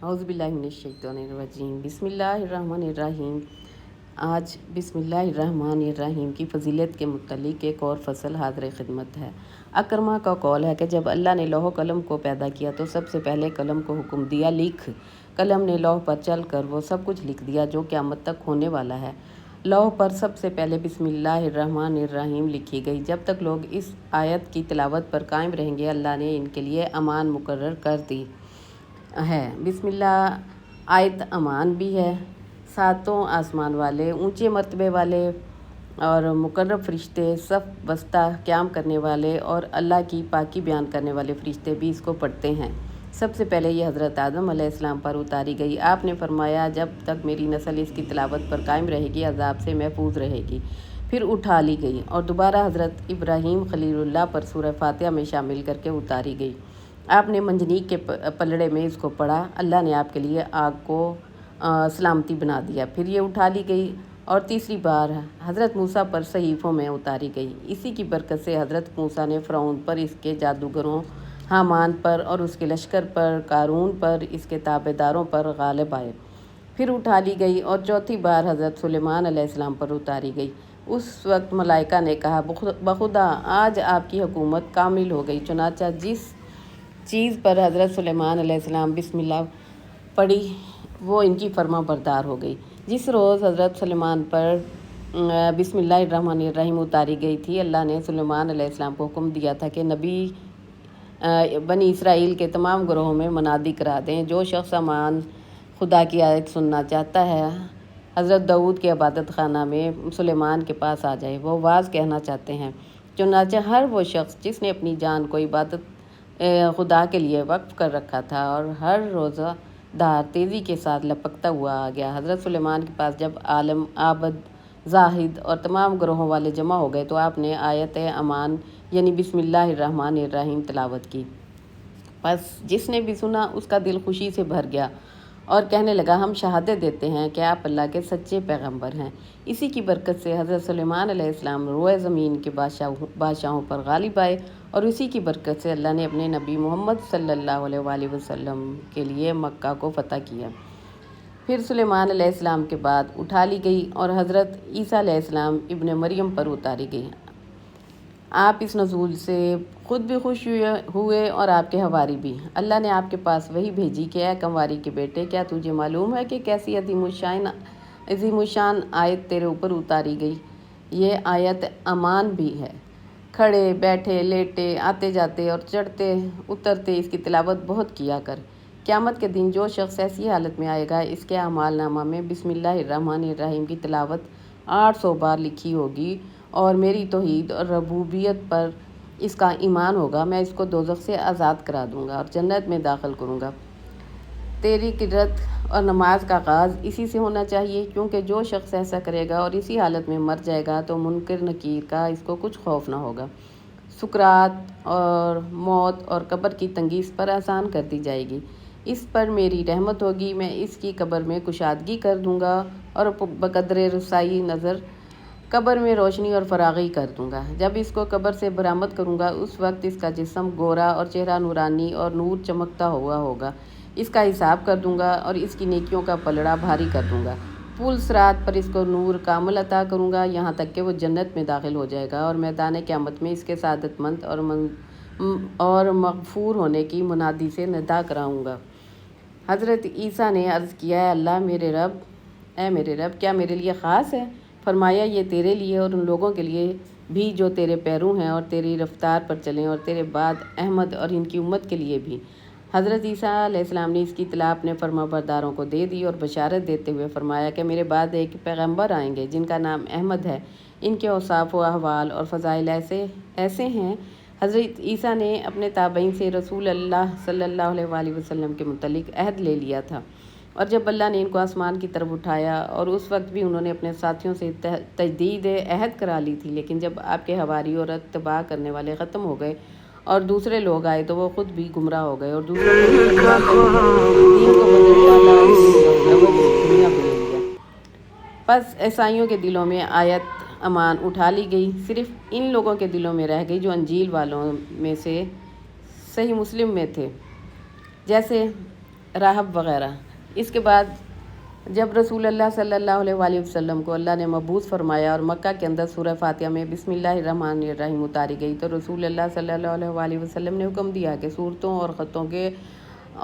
اعوذ باللہ من الشیطان الرجیم بسم اللہ الرحمن الرحیم۔ آج بسم اللہ الرحمن الرحیم کی فضیلت کے متعلق ایک اور فصل حاضر خدمت ہے۔ اکرمہ کا قول ہے کہ جب اللہ نے لوح و قلم کو پیدا کیا تو سب سے پہلے قلم کو حکم دیا لکھ۔ قلم نے لوح پر چل کر وہ سب کچھ لکھ دیا جو قیامت تک ہونے والا ہے۔ لوح پر سب سے پہلے بسم اللہ الرحمن الرحیم لکھی گئی۔ جب تک لوگ اس آیت کی تلاوت پر قائم رہیں گے اللہ نے ان کے لیے امان مقرر کر دی ہے۔ بسم اللہ آیت امان بھی ہے۔ ساتوں آسمان والے، اونچے مرتبے والے اور مقرب فرشتے، صف بستہ قیام کرنے والے اور اللہ کی پاکی بیان کرنے والے فرشتے بھی اس کو پڑھتے ہیں۔ سب سے پہلے یہ حضرت آدم علیہ السلام پر اتاری گئی۔ آپ نے فرمایا جب تک میری نسل اس کی تلاوت پر قائم رہے گی عذاب سے محفوظ رہے گی۔ پھر اٹھا لی گئی اور دوبارہ حضرت ابراہیم خلیل اللہ پر سورہ فاتحہ میں شامل کر کے اتاری گئی۔ آپ نے منجنیق کے پلڑے میں اس کو پڑھا، اللہ نے آپ کے لیے آگ کو سلامتی بنا دیا۔ پھر یہ اٹھا لی گئی اور تیسری بار حضرت موسیٰ پر صحیفوں میں اتاری گئی۔ اسی کی برکت سے حضرت موسیٰ نے فرعون پر، اس کے جادوگروں حامان پر اور اس کے لشکر پر، قارون پر، اس کے تابع داروں پر غالب آئے۔ پھر اٹھا لی گئی اور چوتھی بار حضرت سلیمان علیہ السلام پر اتاری گئی۔ اس وقت ملائکہ نے کہا بخدا آج آپ کی حکومت کامل ہو گئی۔ چنانچہ جس چیز پر حضرت سلیمان علیہ السلام بسم اللہ پڑھی وہ ان کی فرما بردار ہو گئی۔ جس روز حضرت سلیمان پر بسم اللہ الرحمن الرحیم اتاری گئی تھی اللہ نے سلیمان علیہ السلام کو حکم دیا تھا کہ نبی بنی اسرائیل کے تمام گروہوں میں منادی کرا دیں، جو شخص امان خدا کی آیت سننا چاہتا ہے حضرت داؤد کے عبادت خانہ میں سلیمان کے پاس آ جائے، وہ واز کہنا چاہتے ہیں۔ چنانچہ ہر وہ شخص جس نے اپنی جان کو عبادت خدا کے لیے وقف کر رکھا تھا اور ہر روزہ دار تیزی کے ساتھ لپکتا ہوا آ گیا۔ حضرت سلیمان کے پاس جب عالم، عابد، زاہد اور تمام گروہوں والے جمع ہو گئے تو آپ نے آیت امان یعنی بسم اللہ الرحمن الرحیم تلاوت کی۔ بس جس نے بھی سنا اس کا دل خوشی سے بھر گیا اور کہنے لگا ہم شہادت دیتے ہیں کہ آپ اللہ کے سچے پیغمبر ہیں۔ اسی کی برکت سے حضرت سلیمان علیہ السلام روئے زمین کے بادشاہوں پر غالب آئے اور اسی کی برکت سے اللہ نے اپنے نبی محمد صلی اللہ علیہ وآلہ وسلم کے لیے مکہ کو فتح کیا۔ پھر سلیمان علیہ السلام کے بعد اٹھا لی گئی اور حضرت عیسیٰ علیہ السلام ابن مریم پر اتاری گئی۔ آپ اس نزول سے خود بھی خوش ہوئے اور آپ کے حواری بھی۔ اللہ نے آپ کے پاس وحی بھیجی کہ اے کنواری کے بیٹے، کیا تجھے معلوم ہے کہ کیسی عظیم الشان آیت تیرے اوپر اتاری گئی؟ یہ آیت امان بھی ہے۔ کھڑے بیٹھے لیٹے، آتے جاتے اور چڑھتے اترتے اس کی تلاوت بہت کیا کر۔ قیامت کے دن جو شخص ایسی حالت میں آئے گا اس کے اعمال نامہ میں بسم اللہ الرحمن الرحیم کی تلاوت 800 بار لکھی ہوگی اور میری توحید اور ربوبیت پر اس کا ایمان ہوگا، میں اس کو دوزخ سے آزاد کرا دوں گا اور جنت میں داخل کروں گا۔ تیری قرات اور نماز کا آغاز اسی سے ہونا چاہیے، کیونکہ جو شخص ایسا کرے گا اور اسی حالت میں مر جائے گا تو منکر نکیر کا اس کو کچھ خوف نہ ہوگا۔ سکرات اور موت اور قبر کی تنگی اس پر آسان کر دی جائے گی۔ اس پر میری رحمت ہوگی، میں اس کی قبر میں کشادگی کر دوں گا اور بقدر رسائی نظر قبر میں روشنی اور فراغی کر دوں گا۔ جب اس کو قبر سے برآمد کروں گا اس وقت اس کا جسم گورا اور چہرہ نورانی اور نور چمکتا ہوا ہوگا۔ اس کا حساب کر دوں گا اور اس کی نیکیوں کا پلڑا بھاری کر دوں گا۔ پل صراط پر اس کو نور کامل عطا کروں گا یہاں تک کہ وہ جنت میں داخل ہو جائے گا اور میدان قیامت میں اس کے سعادت مند اور مغفور ہونے کی منادی سے ندا کراؤں گا۔ حضرت عیسیٰ نے عرض کیا اے اللہ میرے رب کیا میرے لیے خاص ہے؟ فرمایا یہ تیرے لیے اور ان لوگوں کے لیے بھی جو تیرے پیرو ہیں اور تیری رفتار پر چلیں، اور تیرے بعد احمد اور ان کی امت کے لیے بھی۔ حضرت عیسیٰ علیہ السلام نے اس کی اطلاع اپنے فرما برداروں کو دے دی اور بشارت دیتے ہوئے فرمایا کہ میرے بعد ایک پیغمبر آئیں گے جن کا نام احمد ہے، ان کے اوصاف و احوال اور فضائل ایسے ہیں۔ حضرت عیسیٰ نے اپنے تابعین سے رسول اللہ صلی اللہ علیہ وآلہ وسلم کے متعلق عہد لے لیا تھا، اور جب اللہ نے ان کو آسمان کی طرف اٹھایا اور اس وقت بھی انہوں نے اپنے ساتھیوں سے تجدید عہد کرا لی تھی، لیکن جب آپ کے حواری اور اتباع کرنے والے ختم ہو گئے اور دوسرے لوگ آئے تو وہ خود بھی گمراہ ہو گئے اور دوسروں کو بھی گمراہ کر کے دین کو بدل ڈالا اور دنیا کو لے لیا۔ پس عیسائیوں کے دلوں میں آیت امان اٹھا لی گئی، صرف ان لوگوں کے دلوں میں رہ گئی جو انجیل والوں میں سے صحیح مسلم میں تھے، جیسے راہب وغیرہ۔ اس کے بعد جب رسول اللہ صلی اللہ علیہ وآلہ وسلم کو اللہ نے مبعوث فرمایا اور مکہ کے اندر سورہ فاتحہ میں بسم اللہ الرحمن الرحیم اتاری گئی تو رسول اللہ صلی اللہ علیہ وآلہ وسلم نے حکم دیا کہ صورتوں اور خطوں کے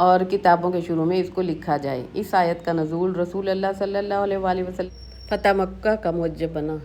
اور کتابوں کے شروع میں اس کو لکھا جائے۔ اس آیت کا نزول رسول اللہ صلی اللہ علیہ وآلہ وسلم فتح مکہ کا موجب بنا۔